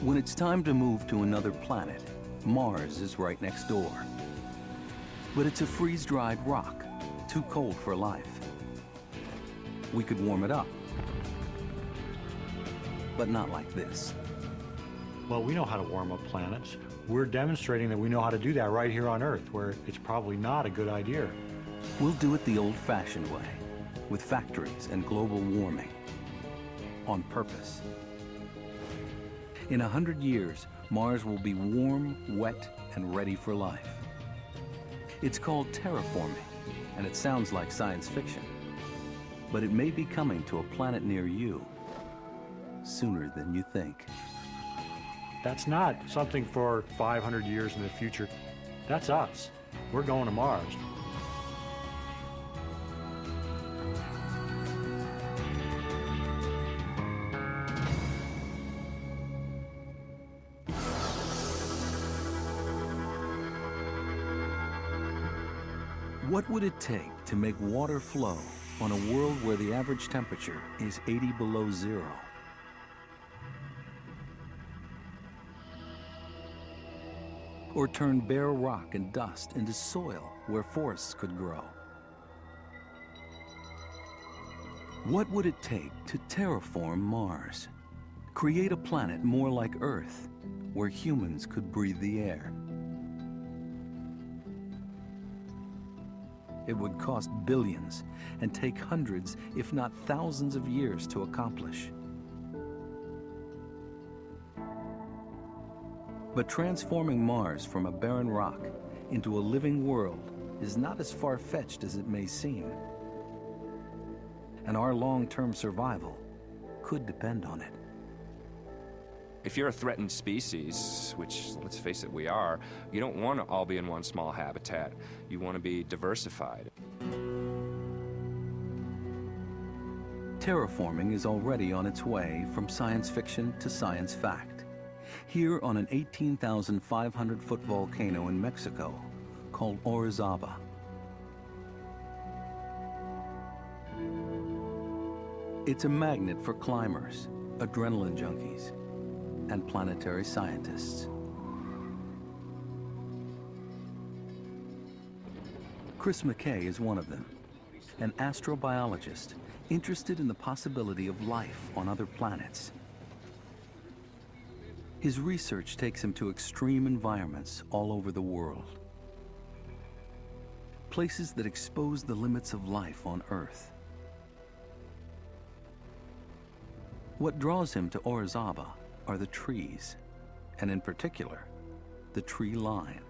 When it's time to move to another planet, Mars is right next door. But it's a freeze-dried rock, too cold for life. We could warm it up, but not like this. Well, we know how to warm up planets. We're demonstrating that we know how to do that right here on Earth, where it's probably not a good idea. We'll do it the old-fashioned way, with factories and global warming, on purpose. In 100 years, Mars will be warm, wet, and ready for life. It's called terraforming, and it sounds like science fiction. But it may be coming to a planet near you sooner than you think. That's not something for 500 years in the future. That's us. We're going to Mars. What would it take to make water flow on a world where the average temperature is 80 below zero? Or turn bare rock and dust into soil where forests could grow? What would it take to terraform Mars? Create a planet more like Earth, where humans could breathe the air? It would cost billions and take hundreds, if not thousands of years to accomplish. But transforming Mars from a barren rock into a living world is not as far-fetched as it may seem. And our long-term survival could depend on it. If you're a threatened species, which, let's face it, we are, you don't want to all be in one small habitat. You want to be diversified. Terraforming is already on its way from science fiction to science fact. Here on an 18,500-foot volcano in Mexico called Orizaba. It's a magnet for climbers, adrenaline junkies, and planetary scientists. Chris McKay is one of them, an astrobiologist interested in the possibility of life on other planets. His research takes him to extreme environments all over the world. Places that expose the limits of life on Earth. What draws him to Orizaba are the trees, and in particular, the tree line.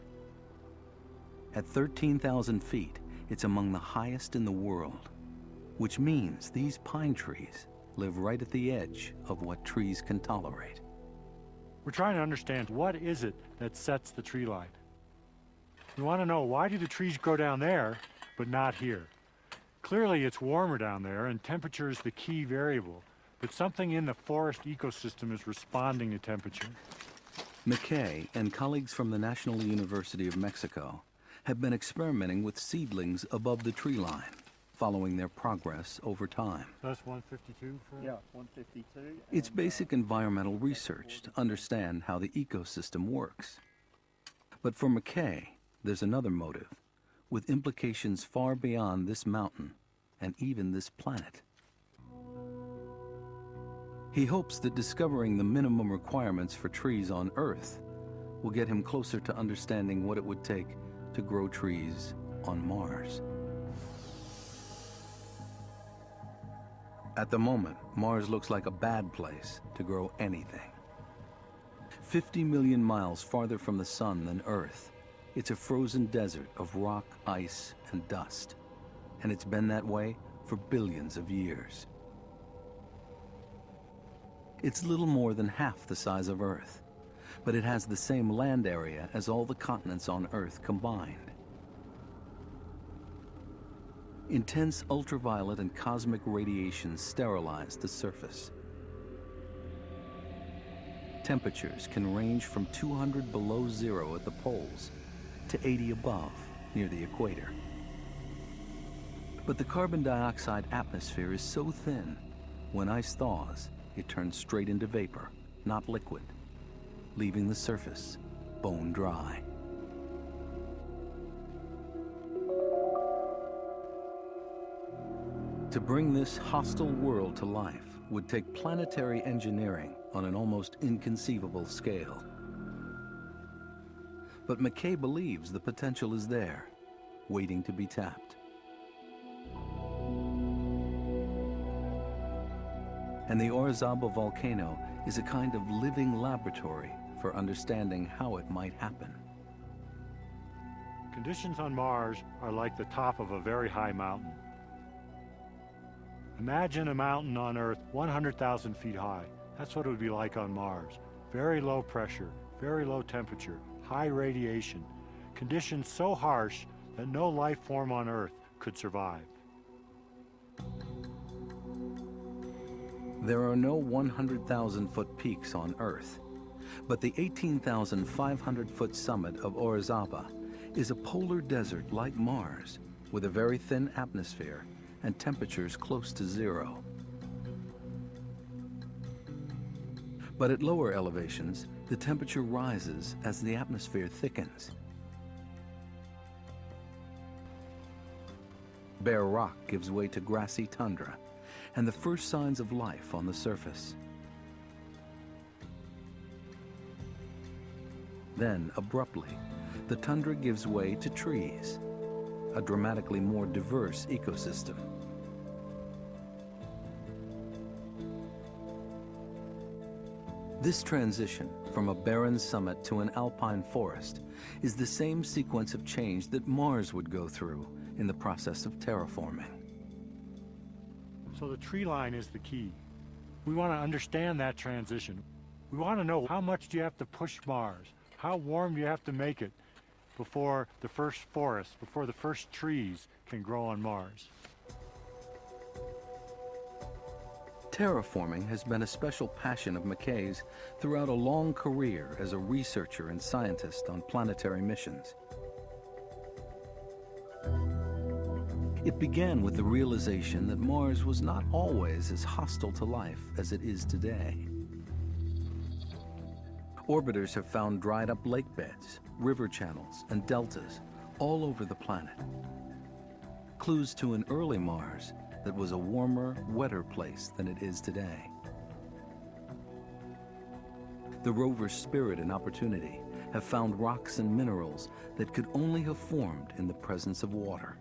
At 13,000 feet, it's among the highest in the world, which means these pine trees live right at the edge of what trees can tolerate. We're trying to understand what is it that sets the tree line. We want to know, why do the trees grow down there, but not here? Clearly it's warmer down there, and temperature is the key variable. But something in the forest ecosystem is responding to temperature. McKay and colleagues from the National University of Mexico have been experimenting with seedlings above the tree line, following their progress over time. That's 152? Yeah, 152. It's basic environmental research to understand how the ecosystem works. But for McKay, there's another motive, with implications far beyond this mountain and even this planet. He hopes that discovering the minimum requirements for trees on Earth will get him closer to understanding what it would take to grow trees on Mars. At the moment, Mars looks like a bad place to grow anything. 50 million miles farther from the sun than Earth, it's a frozen desert of rock, ice, and dust. And it's been that way for billions of years. It's little more than half the size of Earth, but it has the same land area as all the continents on Earth combined. Intense ultraviolet and cosmic radiation sterilize the surface. Temperatures can range from 200 below zero at the poles to 80 above near the equator. But the carbon dioxide atmosphere is so thin, when ice thaws, it turns straight into vapor, not liquid. leaving the surface bone dry. To bring this hostile world to life would take planetary engineering on an almost inconceivable scale. But McKay believes the potential is there, waiting to be tapped. And the Orizaba volcano is a kind of living laboratory for understanding how it might happen. Conditions on Mars are like the top of a very high mountain. Imagine a mountain on Earth 100,000 feet high. That's what it would be like on Mars. Very low pressure, very low temperature, high radiation, conditions so harsh that no life form on Earth could survive. There are no 100,000-foot peaks on Earth, but the 18,500-foot summit of Orizaba is a polar desert like Mars, with a very thin atmosphere and temperatures close to zero. But at lower elevations, the temperature rises as the atmosphere thickens. Bare rock gives way to grassy tundra, and the first signs of life on the surface. Then, abruptly, the tundra gives way to trees, a dramatically more diverse ecosystem. This transition from a barren summit to an alpine forest is the same sequence of change that Mars would go through in the process of terraforming. So the tree line is the key. We want to understand that transition. We want to know how much do you have to push Mars? How warm do you have to make it before the first forest, before the first trees can grow on Mars? Terraforming has been a special passion of McKay's throughout a long career as a researcher and scientist on planetary missions. It began with the realization that Mars was not always as hostile to life as it is today. Orbiters have found dried up lake beds, river channels, and deltas all over the planet. Clues to an early Mars that was a warmer, wetter place than it is today. The rover's spirit and opportunity have found rocks and minerals that could only have formed in the presence of water.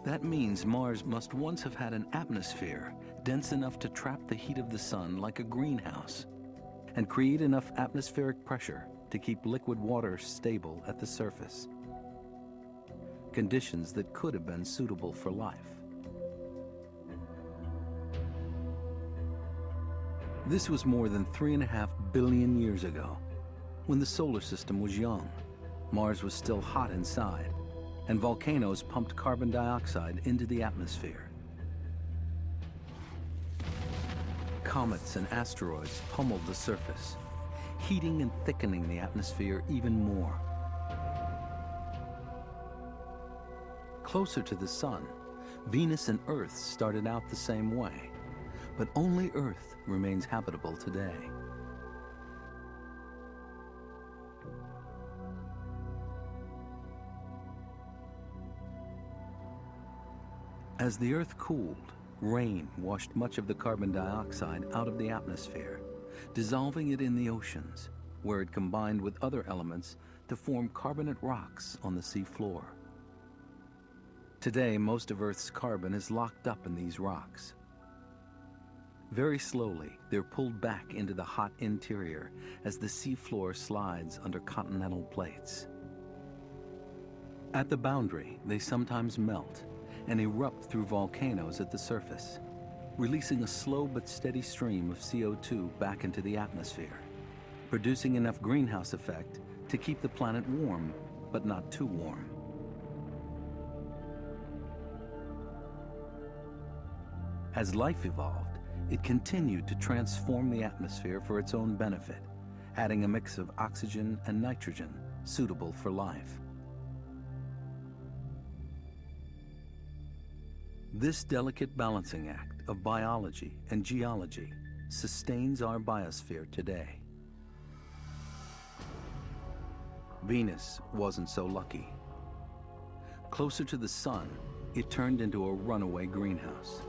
That means Mars must once have had an atmosphere dense enough to trap the heat of the sun like a greenhouse and create enough atmospheric pressure to keep liquid water stable at the surface. Conditions that could have been suitable for life. This was more than 3.5 billion years ago, when the solar system was young. Mars was still hot inside, and volcanoes pumped carbon dioxide into the atmosphere. Comets and asteroids pummeled the surface, heating and thickening the atmosphere even more. Closer to the sun, Venus and Earth started out the same way, but only Earth remains habitable today. As the Earth cooled, rain washed much of the carbon dioxide out of the atmosphere, dissolving it in the oceans, where it combined with other elements to form carbonate rocks on the sea floor. Today, most of Earth's carbon is locked up in these rocks. Very slowly, they're pulled back into the hot interior as the seafloor slides under continental plates. At the boundary, they sometimes melt and erupt through volcanoes at the surface, releasing a slow but steady stream of CO2 back into the atmosphere, producing enough greenhouse effect to keep the planet warm, but not too warm. As life evolved, it continued to transform the atmosphere for its own benefit, adding a mix of oxygen and nitrogen suitable for life. This delicate balancing act of biology and geology sustains our biosphere today. Venus wasn't so lucky. Closer to the sun, it turned into a runaway greenhouse.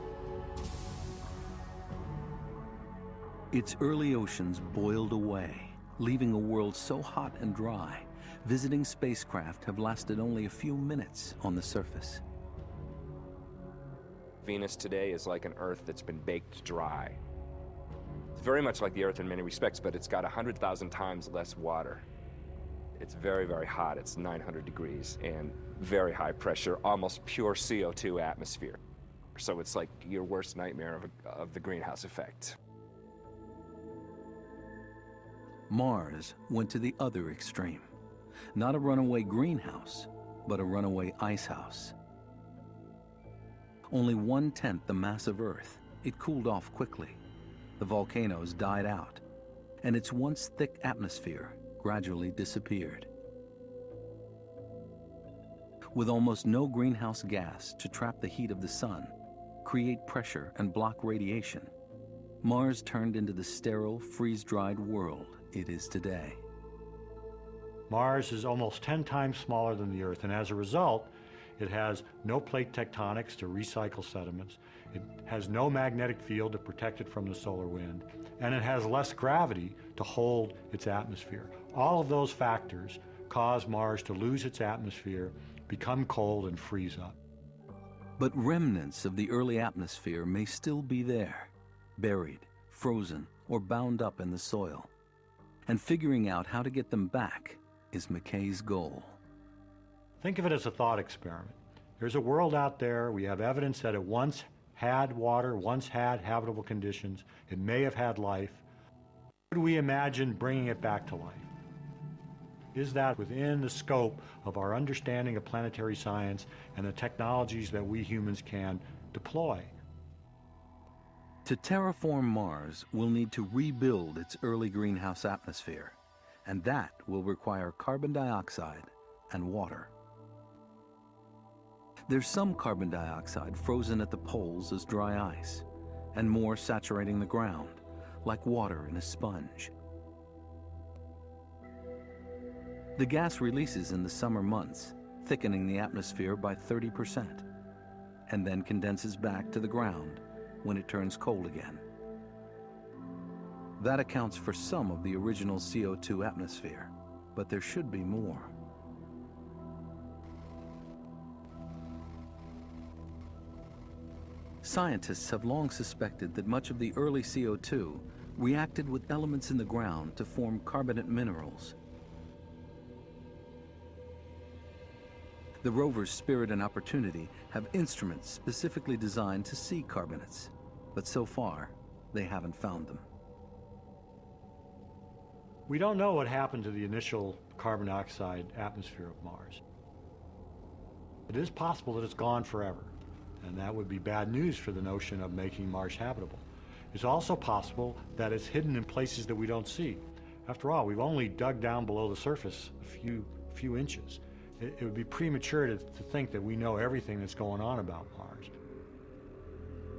Its early oceans boiled away, leaving a world so hot and dry, visiting spacecraft have lasted only a few minutes on the surface. Venus today is like an Earth that's been baked dry. It's very much like the Earth in many respects, but it's got 100,000 times less water. It's very, very hot. It's 900 degrees and very high pressure, almost pure CO2 atmosphere. So it's like your worst nightmare of the greenhouse effect. Mars went to the other extreme. Not a runaway greenhouse, but a runaway ice house. Only 1/10 the mass of Earth, it cooled off quickly. The volcanoes died out, and its once thick atmosphere gradually disappeared. With almost no greenhouse gas to trap the heat of the sun, create pressure and block radiation, Mars turned into the sterile, freeze-dried world it is today. Mars is almost 10 times smaller than the Earth, and as a result, it has no plate tectonics to recycle sediments, it has no magnetic field to protect it from the solar wind, and it has less gravity to hold its atmosphere. All of those factors cause Mars to lose its atmosphere, become cold, and freeze up. But remnants of the early atmosphere may still be there, buried, frozen, or bound up in the soil. And figuring out how to get them back is McKay's goal. Think of it as a thought experiment. There's a world out there, we have evidence that it once had water, once had habitable conditions, it may have had life. Could we imagine bringing it back to life? Is that within the scope of our understanding of planetary science and the technologies that we humans can deploy? To terraform Mars, we'll need to rebuild its early greenhouse atmosphere, and that will require carbon dioxide and water. There's some carbon dioxide frozen at the poles as dry ice, and more saturating the ground, like water in a sponge. The gas releases in the summer months, thickening the atmosphere by 30%, and then condenses back to the ground when it turns cold again. That accounts for some of the original CO2 atmosphere, but there should be more. Scientists have long suspected that much of the early CO2 reacted with elements in the ground to form carbonate minerals. The rovers Spirit and Opportunity have instruments specifically designed to see carbonates, but so far, they haven't found them. We don't know what happened to the initial carbon dioxide atmosphere of Mars. It is possible that it's gone forever, and that would be bad news for the notion of making Mars habitable. It's also possible that it's hidden in places that we don't see. After all, we've only dug down below the surface a few inches. It would be premature to think that we know everything that's going on about Mars.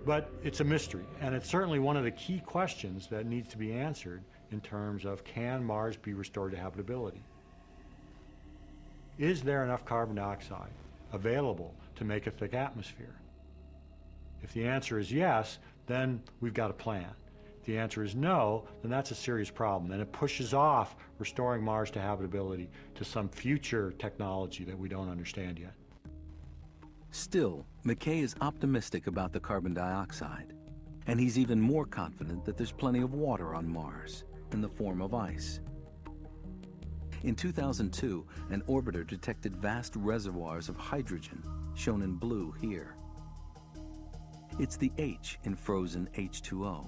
But it's a mystery, and it's certainly one of the key questions that needs to be answered in terms of, can Mars be restored to habitability? Is there enough carbon dioxide available to make a thick atmosphere? If the answer is yes, then we've got a plan. If the answer is no, then that's a serious problem, and it pushes off restoring Mars to habitability to some future technology that we don't understand yet. Still, McKay is optimistic about the carbon dioxide, and he's even more confident that there's plenty of water on Mars in the form of ice. In 2002, an orbiter detected vast reservoirs of hydrogen, shown in blue here. It's the H in frozen H2O.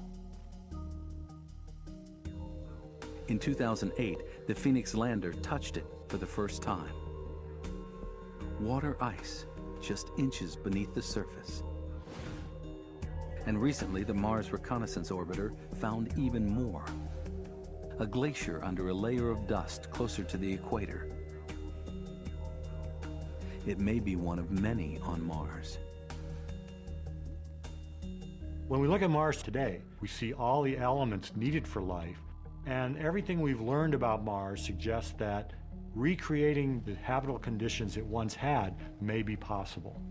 In 2008, the Phoenix lander touched it for the first time. Water ice, just inches beneath the surface. And recently, the Mars Reconnaissance Orbiter found even more. A glacier under a layer of dust closer to the equator. It may be one of many on Mars. When we look at Mars today, we see all the elements needed for life, and everything we've learned about Mars suggests that recreating the habitable conditions it once had may be possible.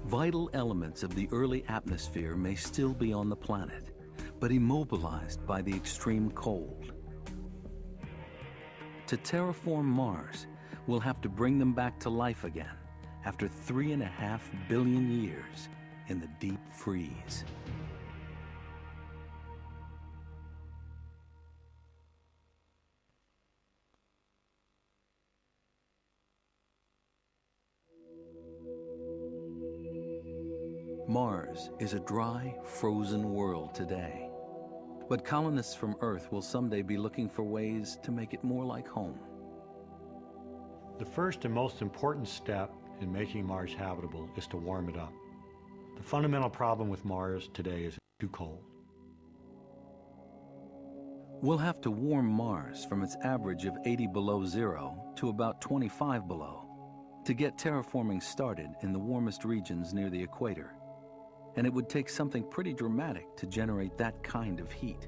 Vital elements of the early atmosphere may still be on the planet, but immobilized by the extreme cold. To terraform Mars, we'll have to bring them back to life again after 3.5 billion years in the deep freeze. Mars is a dry, frozen world today. But colonists from Earth will someday be looking for ways to make it more like home. The first and most important step in making Mars habitable is to warm it up. The fundamental problem with Mars today is it's too cold. We'll have to warm Mars from its average of 80 below zero to about 25 below to get terraforming started in the warmest regions near the equator. And it would take something pretty dramatic to generate that kind of heat.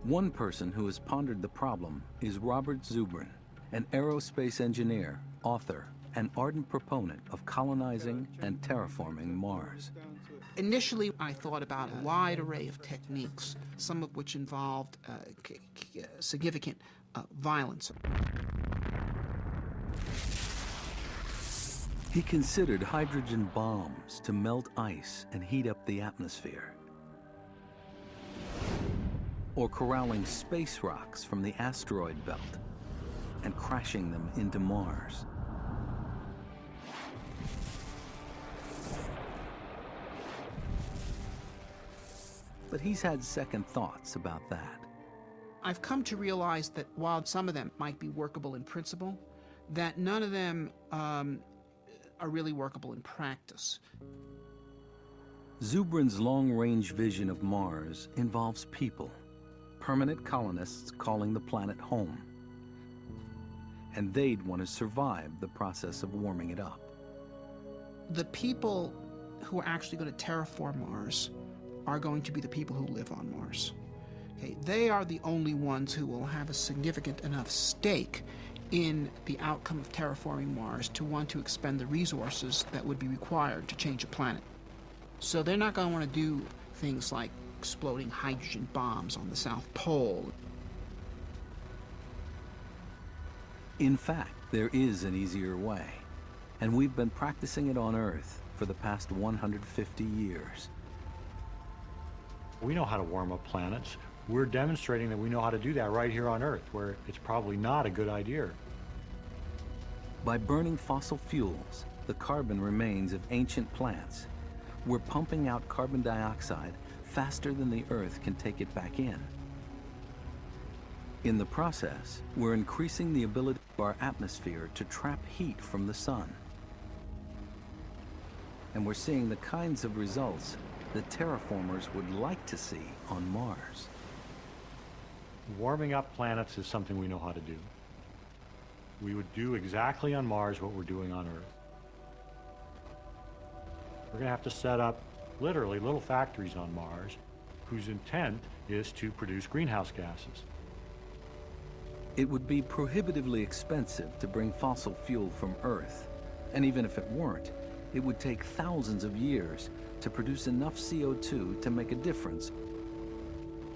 One person who has pondered the problem is Robert Zubrin, an aerospace engineer, author, and ardent proponent of colonizing and terraforming Mars. Initially, I thought about a wide array of techniques, some of which involved significant violence. He considered hydrogen bombs to melt ice and heat up the atmosphere, or corralling space rocks from the asteroid belt and crashing them into Mars. But he's had second thoughts about that. I've come to realize that while some of them might be workable in principle, that none of them are really workable in practice. Zubrin's long-range vision of Mars involves people, permanent colonists calling the planet home. And they'd want to survive the process of warming it up. The people who are actually going to terraform Mars are going to be the people who live on Mars. Okay? They are the only ones who will have a significant enough stake in the outcome of terraforming Mars to want to expend the resources that would be required to change a planet. So they're not going to want to do things like exploding hydrogen bombs on the South Pole. In fact, there is an easier way, and we've been practicing it on Earth for the past 150 years. We know how to warm up planets. We're demonstrating that we know how to do that right here on Earth, where it's probably not a good idea. By burning fossil fuels, the carbon remains of ancient plants, we're pumping out carbon dioxide faster than the Earth can take it back in. In the process, we're increasing the ability of our atmosphere to trap heat from the sun. And we're seeing the kinds of results that terraformers would like to see on Mars. Warming up planets is something we know how to do. We would do exactly on Mars what we're doing on Earth. We're going to have to set up literally little factories on Mars whose intent is to produce greenhouse gases. It would be prohibitively expensive to bring fossil fuel from Earth, and even if it weren't, it would take thousands of years to produce enough CO2 to make a difference.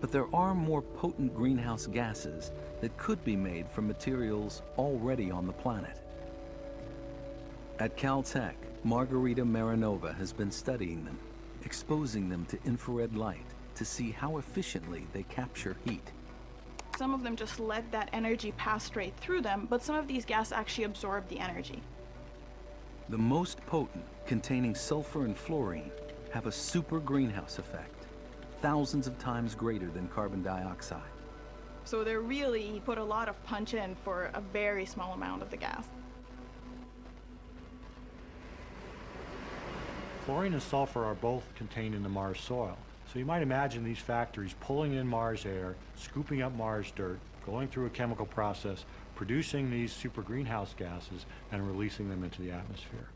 But there are more potent greenhouse gases that could be made from materials already on the planet. At Caltech, Margarita Marinova has been studying them, exposing them to infrared light to see how efficiently they capture heat. Some of them just let that energy pass straight through them, but some of these gases actually absorb the energy. The most potent, containing sulfur and fluorine, have a super greenhouse effect, thousands of times greater than carbon dioxide. So they really put a lot of punch in for a very small amount of the gas. Fluorine and sulfur are both contained in the Mars soil. So you might imagine these factories pulling in Mars air, scooping up Mars dirt, going through a chemical process, producing these super greenhouse gases, and releasing them into the atmosphere.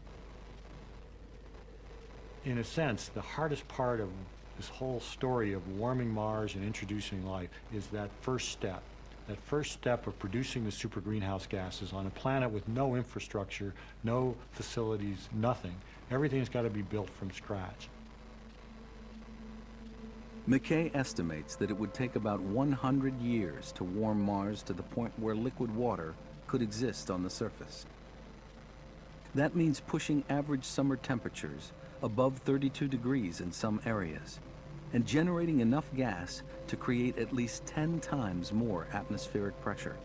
In a sense, the hardest part of this whole story of warming Mars and introducing life is that first step. That first step of producing the super greenhouse gases on a planet with no infrastructure, no facilities, nothing. Everything's got to be built from scratch. McKay estimates that it would take about 100 years to warm Mars to the point where liquid water could exist on the surface. That means pushing average summer temperatures above 32 degrees in some areas, and generating enough gas to create at least 10 times more atmospheric pressure.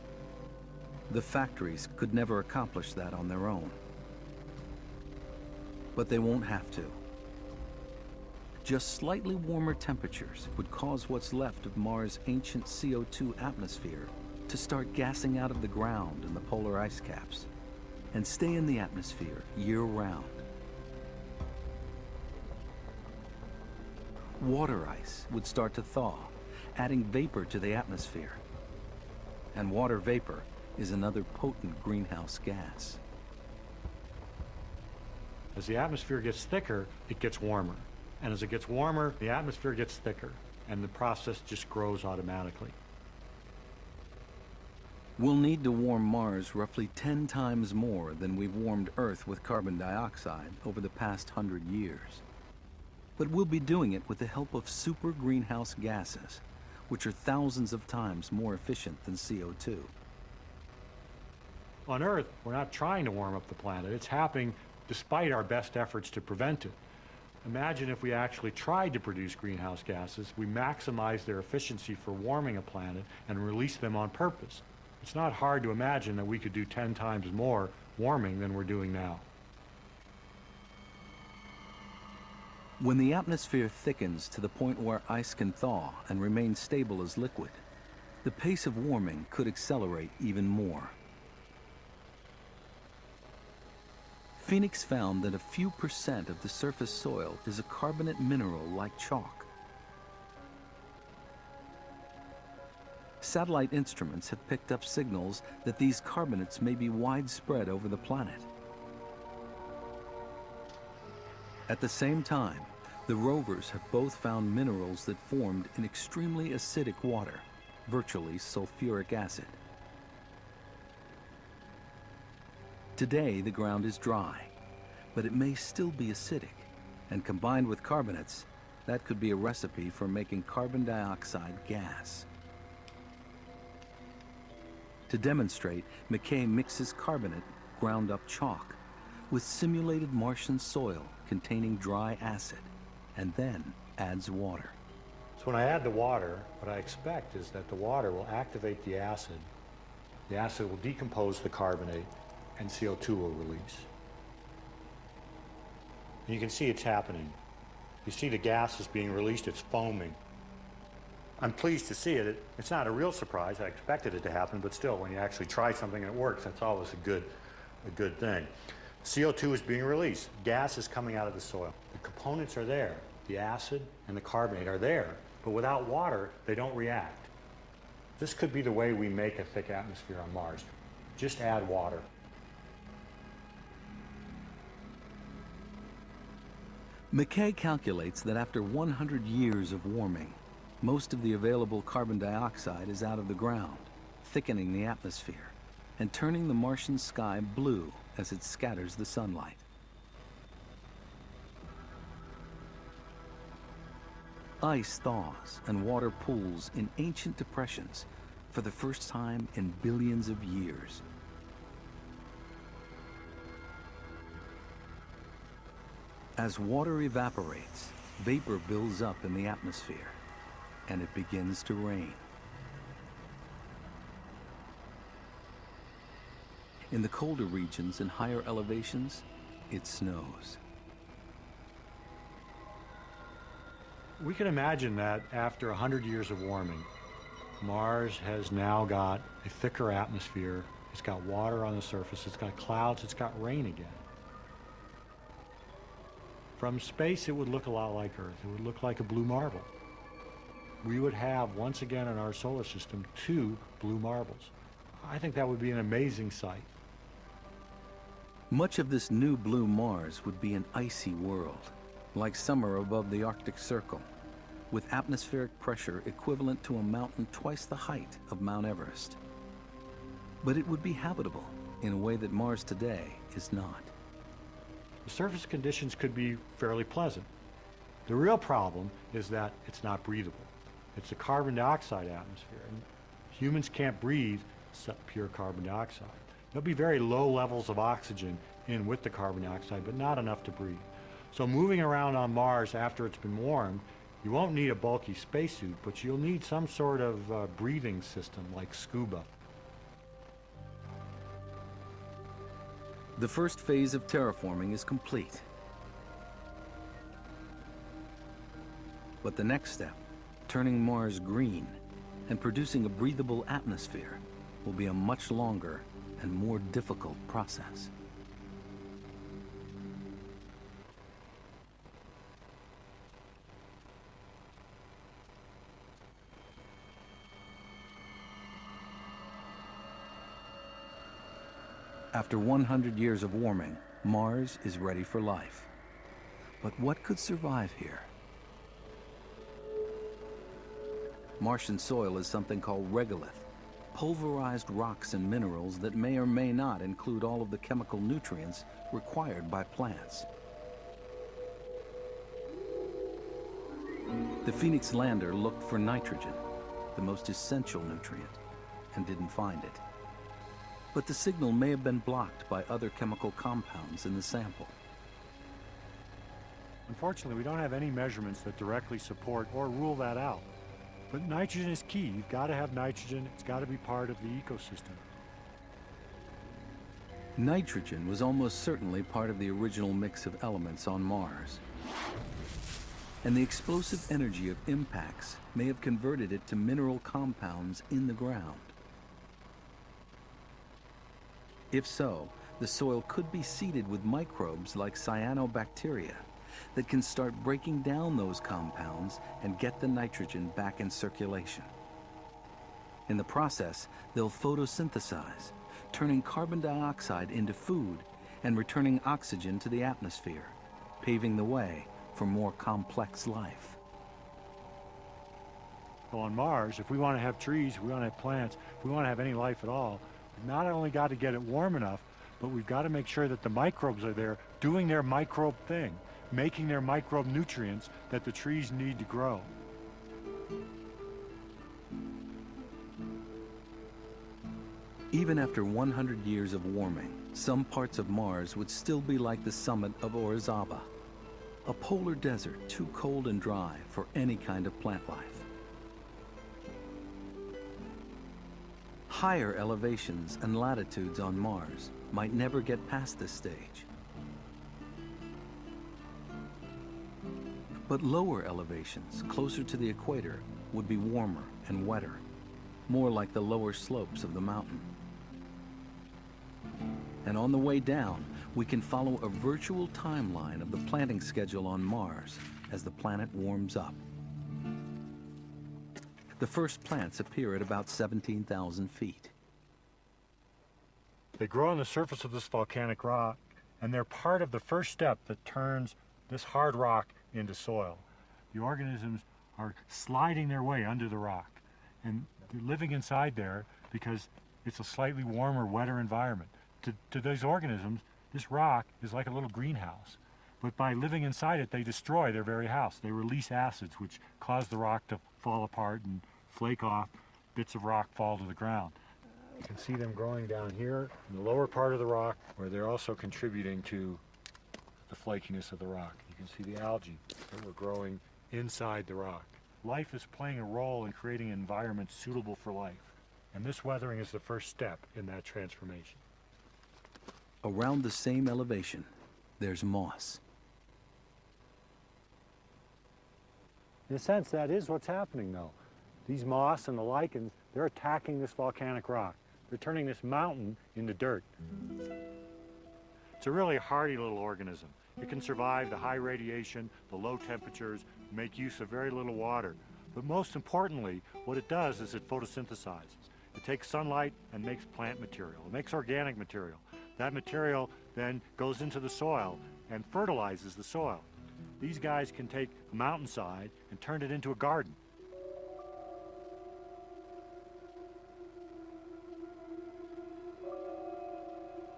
The factories could never accomplish that on their own. But they won't have to. Just slightly warmer temperatures would cause what's left of Mars' ancient CO2 atmosphere to start gassing out of the ground in the polar ice caps and stay in the atmosphere year-round. Water ice would start to thaw, adding vapor to the atmosphere. And water vapor is another potent greenhouse gas. As the atmosphere gets thicker, it gets warmer. And as it gets warmer, the atmosphere gets thicker, and the process just grows automatically. We'll need to warm Mars roughly 10 times more than we've warmed Earth with carbon dioxide over the past 100 years. But we'll be doing it with the help of super greenhouse gases, which are thousands of times more efficient than CO2. On Earth, we're not trying to warm up the planet. It's happening despite our best efforts to prevent it. Imagine if we actually tried to produce greenhouse gases, we maximize their efficiency for warming a planet and release them on purpose. It's not hard to imagine that we could do 10 times more warming than we're doing now. When the atmosphere thickens to the point where ice can thaw and remain stable as liquid, the pace of warming could accelerate even more. Phoenix found that a few % of the surface soil is a carbonate mineral like chalk. Satellite instruments have picked up signals that these carbonates may be widespread over the planet. At the same time, the rovers have both found minerals that formed in extremely acidic water, virtually sulfuric acid. Today, the ground is dry, but it may still be acidic, and combined with carbonates, that could be a recipe for making carbon dioxide gas. To demonstrate, McKay mixes carbonate, ground up chalk, with simulated Martian soil containing dry acid, and then adds water. So when I add the water, what I expect is that the water will activate the acid will decompose the carbonate, and CO2 will release. And you can see it's happening. You see the gas is being released, it's foaming. I'm pleased to see it. It's not a real surprise. I expected it to happen, but still, when you actually try something and it works, that's always a good thing. CO2 is being released. Gas is coming out of the soil. The components are there. The acid and the carbonate are there, but without water, they don't react. This could be the way we make a thick atmosphere on Mars. Just add water. McKay calculates that after 100 years of warming, most of the available carbon dioxide is out of the ground, thickening the atmosphere and turning the Martian sky blue as it scatters the sunlight. Ice thaws and water pools in ancient depressions for the first time in billions of years. As water evaporates, vapor builds up in the atmosphere, and it begins to rain. In the colder regions and higher elevations, it snows. We can imagine that after 100 years of warming, Mars has now got a thicker atmosphere, it's got water on the surface, it's got clouds, it's got rain again. From space, it would look a lot like Earth. It would look like a blue marble. We would have, once again in our solar system, 2 blue marbles. I think that would be an amazing sight. Much of this new blue Mars would be an icy world, like summer above the Arctic Circle, with atmospheric pressure equivalent to a mountain twice the height of Mount Everest. But it would be habitable in a way that Mars today is not. The surface conditions could be fairly pleasant. The real problem is that it's not breathable. It's a carbon dioxide atmosphere, and humans can't breathe pure carbon dioxide. There'll be very low levels of oxygen in with the carbon dioxide, but not enough to breathe. So moving around on Mars after it's been warmed, you won't need a bulky spacesuit, but you'll need some sort of breathing system like scuba. The first phase of terraforming is complete. But the next step, turning Mars green and producing a breathable atmosphere, will be a much longer and more difficult process. After 100 years of warming, Mars is ready for life. But what could survive here? Martian soil is something called regolith, pulverized rocks and minerals that may or may not include all of the chemical nutrients required by plants. The Phoenix lander looked for nitrogen, the most essential nutrient, and didn't find it. But the signal may have been blocked by other chemical compounds in the sample. Unfortunately, we don't have any measurements that directly support or rule that out. But nitrogen is key. You've got to have nitrogen. It's got to be part of the ecosystem. Nitrogen was almost certainly part of the original mix of elements on Mars. And the explosive energy of impacts may have converted it to mineral compounds in the ground. If so, the soil could be seeded with microbes like cyanobacteria that can start breaking down those compounds and get the nitrogen back in circulation. In the process, they'll photosynthesize, turning carbon dioxide into food and returning oxygen to the atmosphere, paving the way for more complex life. So on Mars, if we want to have trees, if we want to have plants, if we want to have any life at all, we've not only got to get it warm enough, but we've got to make sure that the microbes are there doing their microbe thing, making their microbe nutrients that the trees need to grow. Even after 100 years of warming, some parts of Mars would still be like the summit of Orizaba, a polar desert too cold and dry for any kind of plant life. Higher elevations and latitudes on Mars might never get past this stage. But lower elevations, closer to the equator, would be warmer and wetter, more like the lower slopes of the mountain. And on the way down, we can follow a virtual timeline of the planting schedule on Mars as the planet warms up. The first plants appear at about 17,000 feet. They grow on the surface of this volcanic rock, and they're part of the first step that turns this hard rock into soil. The organisms are sliding their way under the rock, and they're living inside there because it's a slightly warmer, wetter environment. To those organisms, this rock is like a little greenhouse. But by living inside it, they destroy their very house. They release acids, which cause the rock to fall apart and flake off. Bits of rock fall to the ground. You can see them growing down here in the lower part of the rock, where they're also contributing to the flakiness of the rock. You can see the algae that were growing inside the rock. Life is playing a role in creating environments suitable for life. And this weathering is the first step in that transformation. Around the same elevation, there's moss. In a sense, that is what's happening, though. These moss and the lichens, they're attacking this volcanic rock. They're turning this mountain into dirt. It's a really hardy little organism. It can survive the high radiation, the low temperatures, make use of very little water. But most importantly, what it does is it photosynthesizes. It takes sunlight and makes plant material. It makes organic material. That material then goes into the soil and fertilizes the soil. These guys can take a mountainside and turn it into a garden.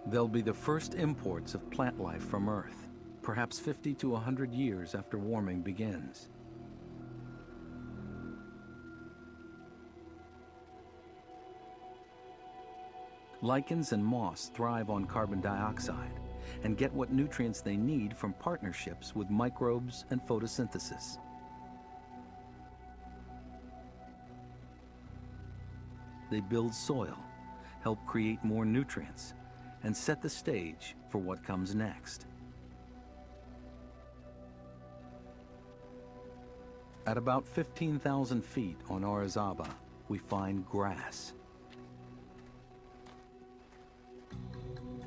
They'll be the first imports of plant life from Earth, perhaps 50 to 100 years after warming begins. Lichens and moss thrive on carbon dioxide and get what nutrients they need from partnerships with microbes and photosynthesis. They build soil, help create more nutrients, and set the stage for what comes next. At about 15,000 feet on Orizaba, we find grass.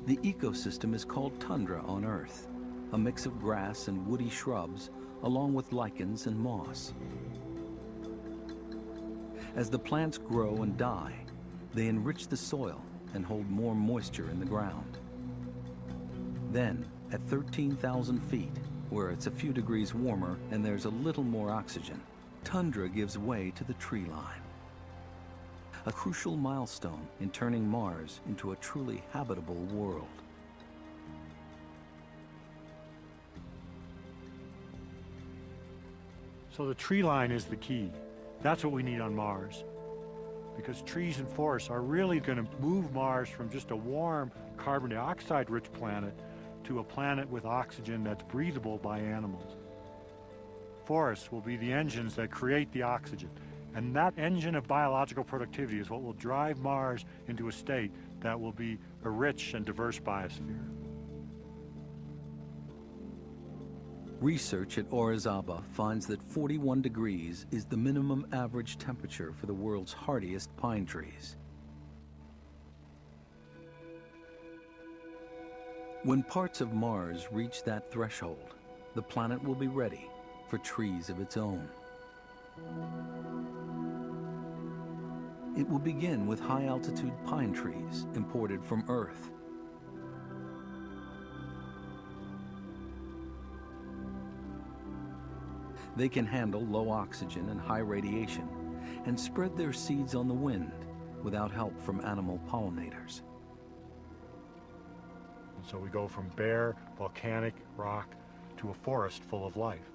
The ecosystem is called tundra on Earth, a mix of grass and woody shrubs, along with lichens and moss. As the plants grow and die, they enrich the soil and hold more moisture in the ground. Then, at 13,000 feet, where it's a few degrees warmer and there's a little more oxygen, tundra gives way to the tree line. A crucial milestone in turning Mars into a truly habitable world. So the tree line is the key. That's what we need on Mars. Because trees and forests are really going to move Mars from just a warm, carbon dioxide-rich planet to a planet with oxygen that's breathable by animals. Forests will be the engines that create the oxygen. And that engine of biological productivity is what will drive Mars into a state that will be a rich and diverse biosphere. Research at Orizaba finds that 41 degrees is the minimum average temperature for the world's hardiest pine trees. When parts of Mars reach that threshold, the planet will be ready for trees of its own. It will begin with high-altitude pine trees imported from Earth. They can handle low oxygen and high radiation and spread their seeds on the wind without help from animal pollinators. And so we go from bare, volcanic rock to a forest full of life.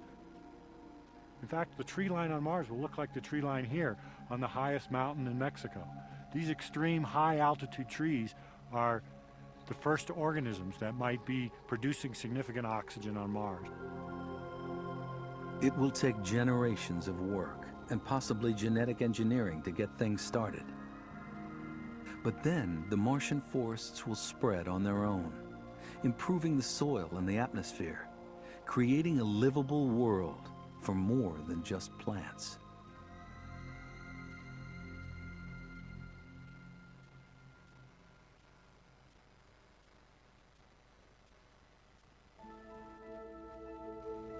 In fact, the tree line on Mars will look like the tree line here on the highest mountain in Mexico. These extreme high-altitude trees are the first organisms that might be producing significant oxygen on Mars. It will take generations of work and possibly genetic engineering to get things started. But then the Martian forests will spread on their own, improving the soil and the atmosphere, creating a livable world for more than just plants.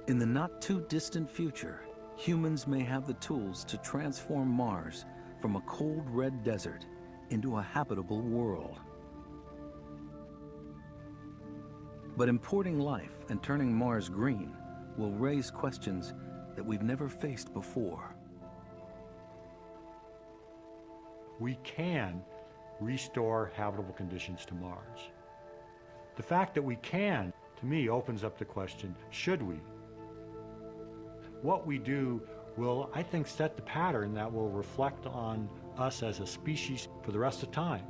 In the not-too-distant future, humans may have the tools to transform Mars from a cold red desert into a habitable world. But importing life and turning Mars green will raise questions that we've never faced before. We can restore habitable conditions to Mars. The fact that we can, to me, opens up the question, should we? What we do will, I think, set the pattern that will reflect on us as a species for the rest of time.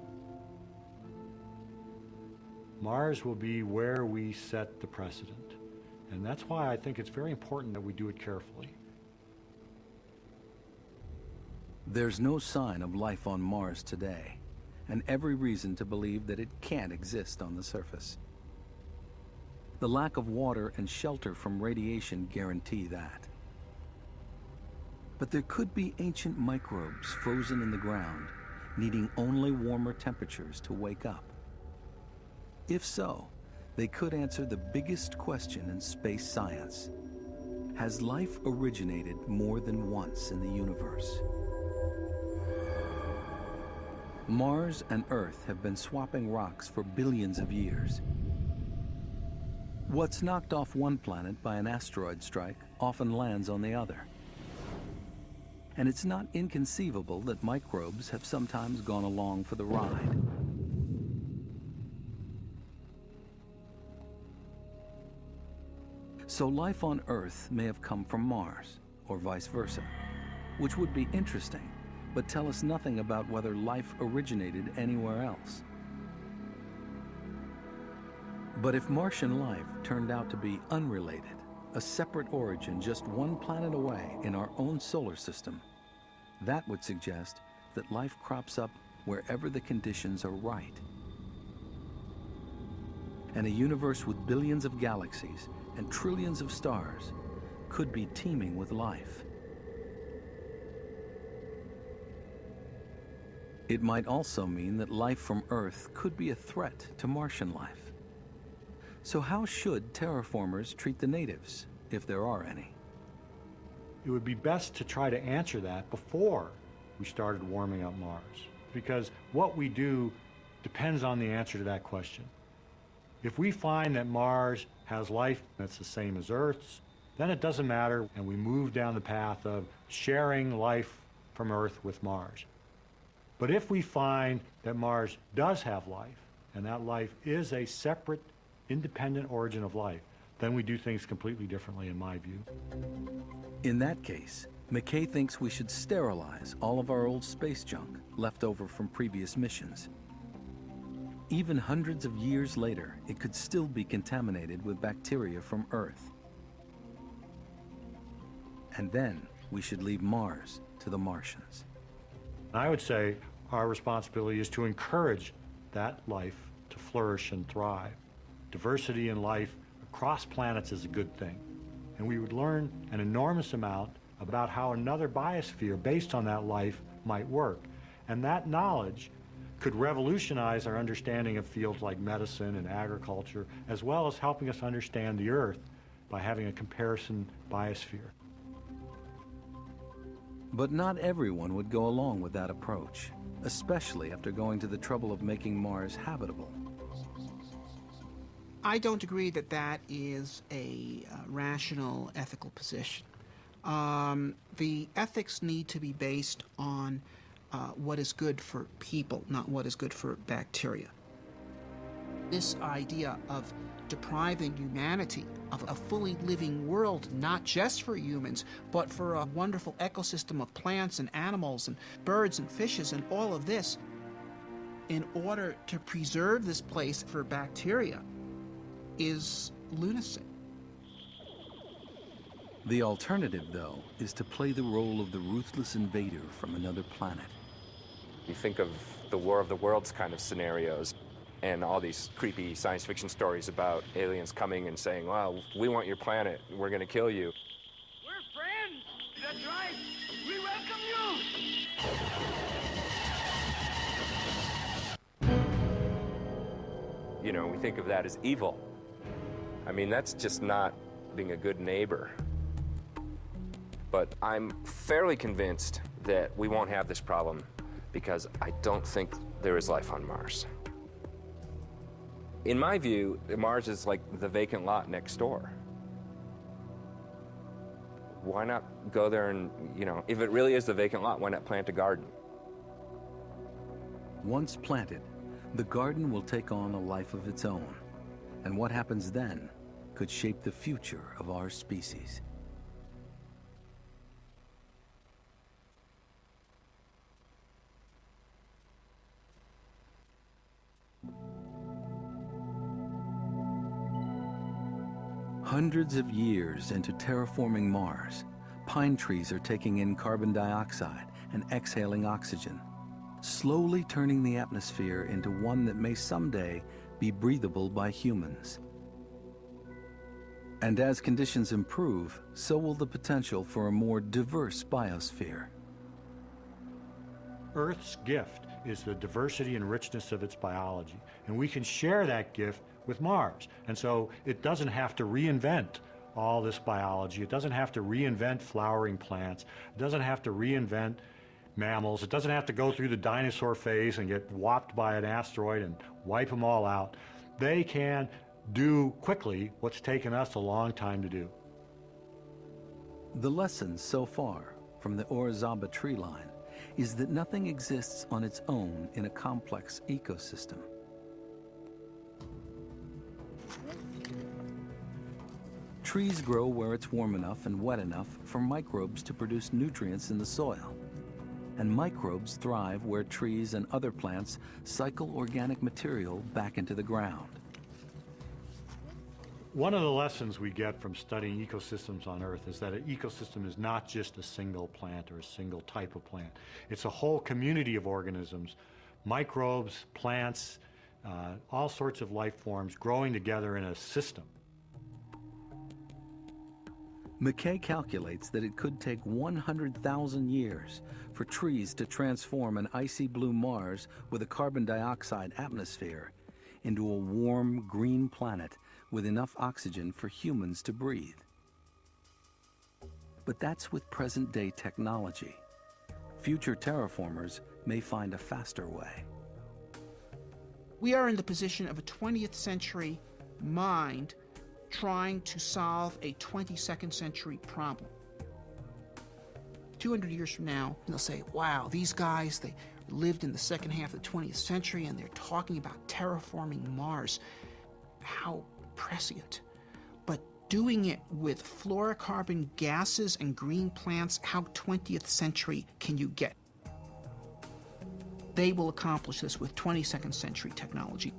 Mars will be where we set the precedent. And that's why I think it's very important that we do it carefully. There's no sign of life on Mars today, and every reason to believe that it can't exist on the surface. The lack of water and shelter from radiation guarantee that. But there could be ancient microbes frozen in the ground, needing only warmer temperatures to wake up. If so, they could answer the biggest question in space science. Has life originated more than once in the universe? Mars and Earth have been swapping rocks for billions of years. What's knocked off one planet by an asteroid strike often lands on the other. And it's not inconceivable that microbes have sometimes gone along for the ride. So life on Earth may have come from Mars, or vice versa, which would be interesting, but tell us nothing about whether life originated anywhere else. But if Martian life turned out to be unrelated, a separate origin just one planet away in our own solar system, that would suggest that life crops up wherever the conditions are right. And a universe with billions of galaxies and trillions of stars could be teeming with life. It might also mean that life from Earth could be a threat to Martian life. So how should terraformers treat the natives, if there are any? It would be best to try to answer that before we started warming up Mars, because what we do depends on the answer to that question. If we find that Mars has life that's the same as Earth's, then it doesn't matter, and we move down the path of sharing life from Earth with Mars. But if we find that Mars does have life, and that life is a separate, independent origin of life, then we do things completely differently, in my view. In that case, McKay thinks we should sterilize all of our old space junk left over from previous missions. Even hundreds of years later, it could still be contaminated with bacteria from Earth. And then we should leave Mars to the Martians. I would say our responsibility is to encourage that life to flourish and thrive. Diversity in life across planets is a good thing. And we would learn an enormous amount about how another biosphere based on that life might work. And that knowledge could revolutionize our understanding of fields like medicine and agriculture, as well as helping us understand the Earth by having a comparison biosphere. But not everyone would go along with that approach, especially after going to the trouble of making Mars habitable. I don't agree that that is a rational ethical position. The ethics need to be based on what is good for people, not what is good for bacteria. This idea of depriving humanity of a fully living world, not just for humans, but for a wonderful ecosystem of plants and animals and birds and fishes and all of this, in order to preserve this place for bacteria, is lunacy. The alternative, though, is to play the role of the ruthless invader from another planet. You think of the War of the Worlds kind of scenarios and all these creepy science fiction stories about aliens coming and saying, well, we want your planet, we're going to kill you. We're friends. That's right. We welcome you. You know, we think of that as evil. I mean, that's just not being a good neighbor. But I'm fairly convinced that we won't have this problem because I don't think there is life on Mars. In my view, Mars is like the vacant lot next door. Why not go there and, you know, if it really is the vacant lot, why not plant a garden? Once planted, the garden will take on a life of its own. And what happens then could shape the future of our species. Hundreds of years into terraforming Mars, pine trees are taking in carbon dioxide and exhaling oxygen, slowly turning the atmosphere into one that may someday be breathable by humans. And as conditions improve, so will the potential for a more diverse biosphere. Earth's gift is the diversity and richness of its biology, and we can share that gift with Mars. And so it doesn't have to reinvent all this biology. It doesn't have to reinvent flowering plants. It doesn't have to reinvent mammals. It doesn't have to go through the dinosaur phase and get whopped by an asteroid and wipe them all out. They can do quickly what's taken us a long time to do. The lesson so far from the Orizaba tree line is that nothing exists on its own in a complex ecosystem. Trees grow where it's warm enough and wet enough for microbes to produce nutrients in the soil. And microbes thrive where trees and other plants cycle organic material back into the ground. One of the lessons we get from studying ecosystems on Earth is that an ecosystem is not just a single plant or a single type of plant. It's a whole community of organisms, microbes, plants, all sorts of life forms growing together in a system. McKay calculates that it could take 100,000 years for trees to transform an icy blue Mars with a carbon dioxide atmosphere into a warm green planet with enough oxygen for humans to breathe. But that's with present-day technology. Future terraformers may find a faster way. We are in the position of a 20th century mind trying to solve a 22nd century problem. 200 years from now, they'll say, wow, these guys, they lived in the second half of the 20th century and they're talking about terraforming Mars. How prescient. But doing it with fluorocarbon gases and green plants, how 20th century can you get? They will accomplish this with 22nd century technology.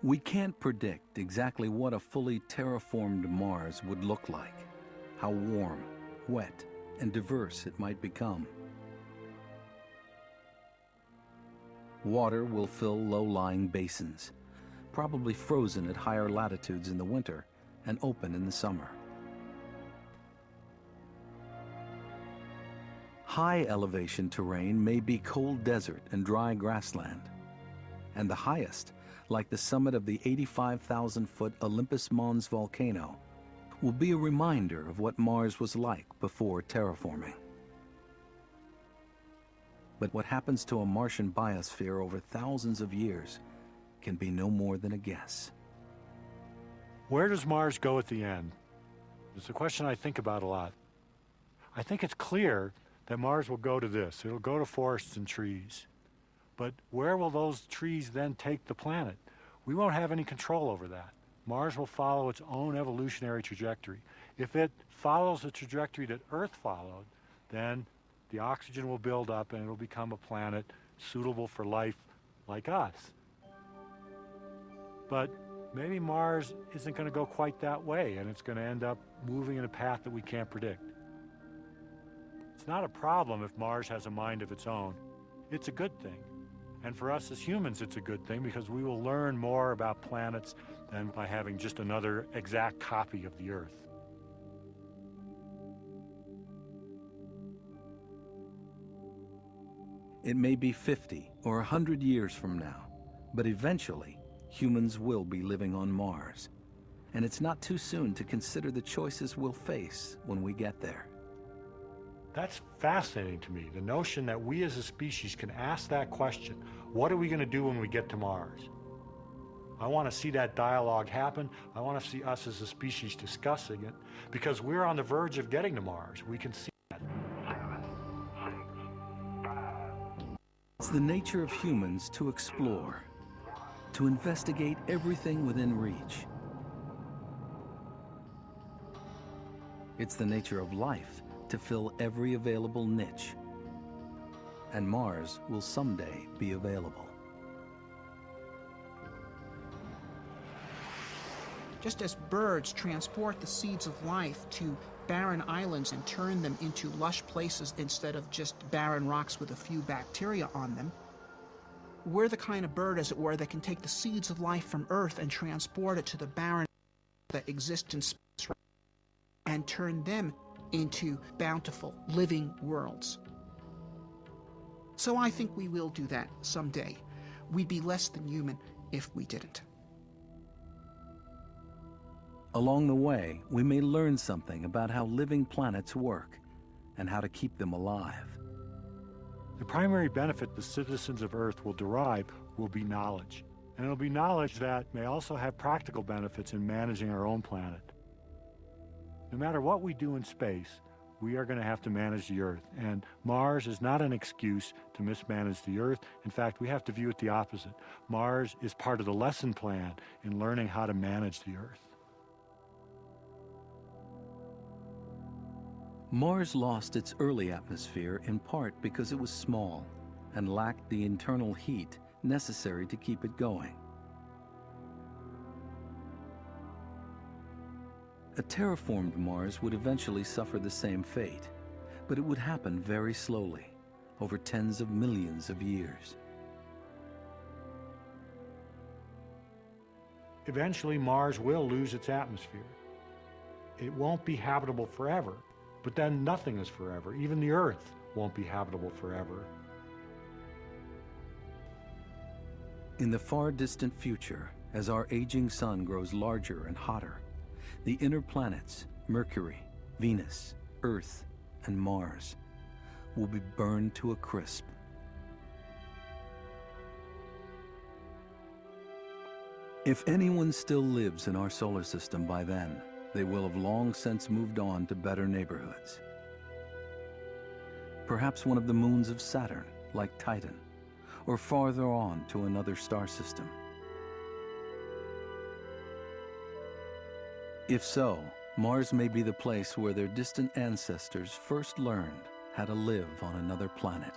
We can't predict exactly what a fully terraformed Mars would look like, how warm, wet, and diverse it might become. Water will fill low-lying basins, probably frozen at higher latitudes in the winter and open in the summer. High elevation terrain may be cold desert and dry grassland, and the highest, like the summit of the 85,000-foot Olympus Mons volcano, will be a reminder of what Mars was like before terraforming. But what happens to a Martian biosphere over thousands of years can be no more than a guess. Where does Mars go at the end? It's a question I think about a lot. I think it's clear that Mars will go to this. It'll go to forests and trees. But where will those trees then take the planet? We won't have any control over that. Mars will follow its own evolutionary trajectory. If it follows the trajectory that Earth followed, then the oxygen will build up and it'll become a planet suitable for life like us. But maybe Mars isn't going to go quite that way, and it's going to end up moving in a path that we can't predict. It's not a problem if Mars has a mind of its own. It's a good thing. And for us as humans, it's a good thing because we will learn more about planets than by having just another exact copy of the Earth. It may be 50 or 100 years from now, but eventually humans will be living on Mars. And it's not too soon to consider the choices we'll face when we get there. That's fascinating to me, the notion that we as a species can ask that question. What are we going to do when we get to Mars? I want to see that dialogue happen. I want to see us as a species discussing it because we're on the verge of getting to Mars. We can see that. It's the nature of humans to explore, to investigate everything within reach. It's the nature of life to fill every available niche. And Mars will someday be available. Just as birds transport the seeds of life to barren islands and turn them into lush places instead of just barren rocks with a few bacteria on them, we're the kind of bird, as it were, that can take the seeds of life from Earth and transport it to the barren that exist in space and turn them into bountiful, living worlds. So I think we will do that someday. We'd be less than human if we didn't. Along the way, we may learn something about how living planets work and how to keep them alive. The primary benefit the citizens of Earth will derive will be knowledge. And it'll be knowledge that may also have practical benefits in managing our own planet. No matter what we do in space, we are going to have to manage the Earth. And Mars is not an excuse to mismanage the Earth. In fact, we have to view it the opposite. Mars is part of the lesson plan in learning how to manage the Earth. Mars lost its early atmosphere in part because it was small and lacked the internal heat necessary to keep it going. A terraformed Mars would eventually suffer the same fate, but it would happen very slowly, over tens of millions of years. Eventually, Mars will lose its atmosphere. It won't be habitable forever, but then nothing is forever. Even the Earth won't be habitable forever. In the far distant future, as our aging sun grows larger and hotter, the inner planets, Mercury, Venus, Earth, and Mars, will be burned to a crisp. If anyone still lives in our solar system by then, they will have long since moved on to better neighborhoods. Perhaps one of the moons of Saturn, like Titan, or farther on to another star system. If so, Mars may be the place where their distant ancestors first learned how to live on another planet.